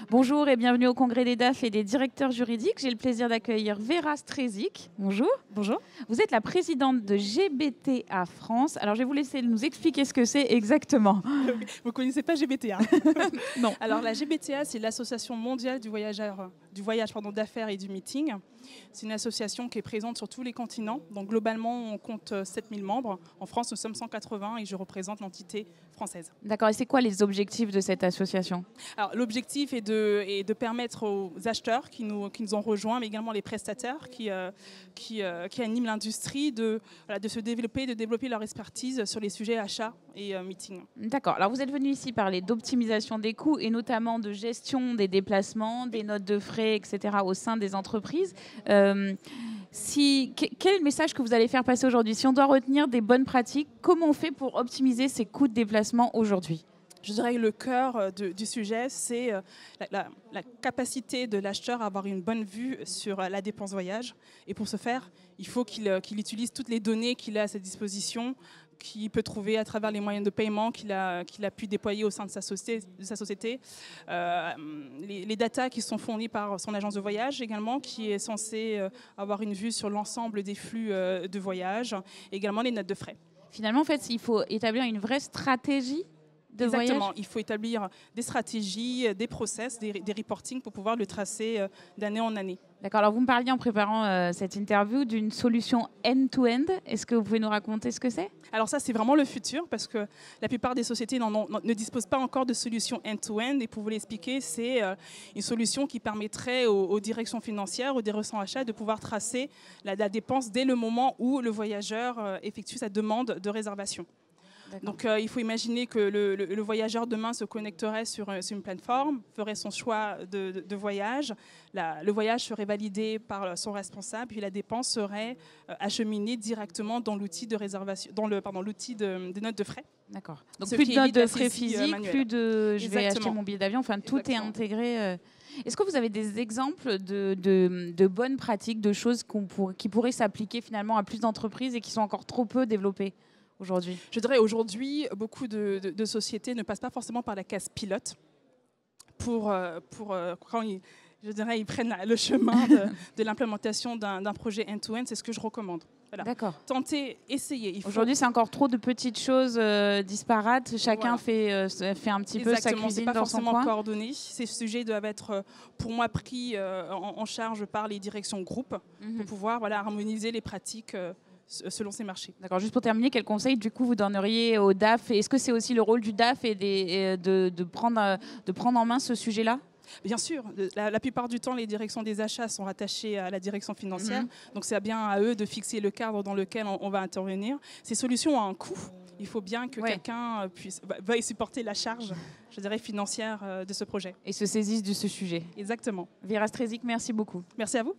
Bonjour et bienvenue au Congrès des DAF et des directeurs juridiques. J'ai le plaisir d'accueillir Vera Strezic. Bonjour. Bonjour. Vous êtes la présidente de GBTA France. Alors, je vais vous laisser nous expliquer ce que c'est exactement. Vous ne connaissez pas GBTA? Non. Alors, la GBTA, c'est l'Association mondiale du voyage d'affaires et du meeting. C'est une association qui est présente sur tous les continents. Donc, globalement, on compte 7000 membres. En France, nous sommes 180 et je représente l'entité française. D'accord. Et c'est quoi les objectifs de cette association? Alors, l'objectif est de permettre aux acheteurs qui nous ont rejoints, mais également les prestataires qui animent l'industrie, de se développer, de développer leur expertise sur les sujets achats et meeting. D'accord. Alors, vous êtes venu ici parler d'optimisation des coûts et notamment de gestion des déplacements, des notes de frais, etc. au sein des entreprises. Quel est le message que vous allez faire passer aujourd'hui? Si on doit retenir des bonnes pratiques, comment on fait pour optimiser ces coûts de déplacement aujourd'hui? Je dirais que le cœur du sujet, c'est la capacité de l'acheteur à avoir une bonne vue sur la dépense voyage. Et pour ce faire, il faut qu'il utilise toutes les données qu'il a à sa disposition, qu'il peut trouver à travers les moyens de paiement qu'il a pu déployer au sein de sa société. Les datas qui sont fournies par son agence de voyage également, qui est censée avoir une vue sur l'ensemble des flux de voyage, également les notes de frais. Finalement, en fait, il faut établir une vraie stratégie de Exactement, voyage. il faut établir des stratégies, des process, des reporting pour pouvoir le tracer d'année en année. D'accord, alors vous me parliez en préparant cette interview d'une solution end-to-end. Est-ce que vous pouvez nous raconter ce que c'est? Alors ça, c'est vraiment le futur parce que la plupart des sociétés ne disposent pas encore de solution end-to-end. Et pour vous l'expliquer, c'est une solution qui permettrait aux directions financières, aux directions achats de pouvoir tracer la dépense dès le moment où le voyageur effectue sa demande de réservation. Donc il faut imaginer que le voyageur demain se connecterait sur une plateforme, ferait son choix de voyage, le voyage serait validé par son responsable, puis la dépense serait acheminée directement dans l'outil de réservation, dans l'outil de notes de frais. D'accord. Donc plus de notes de frais physiques, plus de je vais acheter mon billet d'avion, enfin tout est intégré. Est-ce que vous avez des exemples de bonnes pratiques, de choses qui pourraient s'appliquer finalement à plus d'entreprises et qui sont encore trop peu développées aujourd'hui? Je dirais aujourd'hui, beaucoup de sociétés ne passent pas forcément par la case pilote quand ils prennent le chemin de l'implémentation d'un projet end-to-end. C'est ce que je recommande. Voilà. D'accord. Tentez, essayez. Aujourd'hui, c'est encore trop de petites choses disparates. Chacun fait un petit peu sa cuisine dans son coin. C'est pas forcément coordonné. Ces sujets doivent être, pour moi, pris en charge par les directions groupes pour pouvoir harmoniser les pratiques selon ces marchés. D'accord. Juste pour terminer, quel conseil du coup vous donneriez au DAF? Est-ce que c'est aussi le rôle du DAF de prendre en main ce sujet-là? Bien sûr. La plupart du temps, les directions des achats sont rattachées à la direction financière. Donc c'est bien à eux de fixer le cadre dans lequel on va intervenir. Ces solutions ont un coût. Il faut bien que quelqu'un veuille supporter la charge, je dirais, financière de ce projet. Et se saisisse de ce sujet. Exactement. Vera Strezic, merci beaucoup. Merci à vous.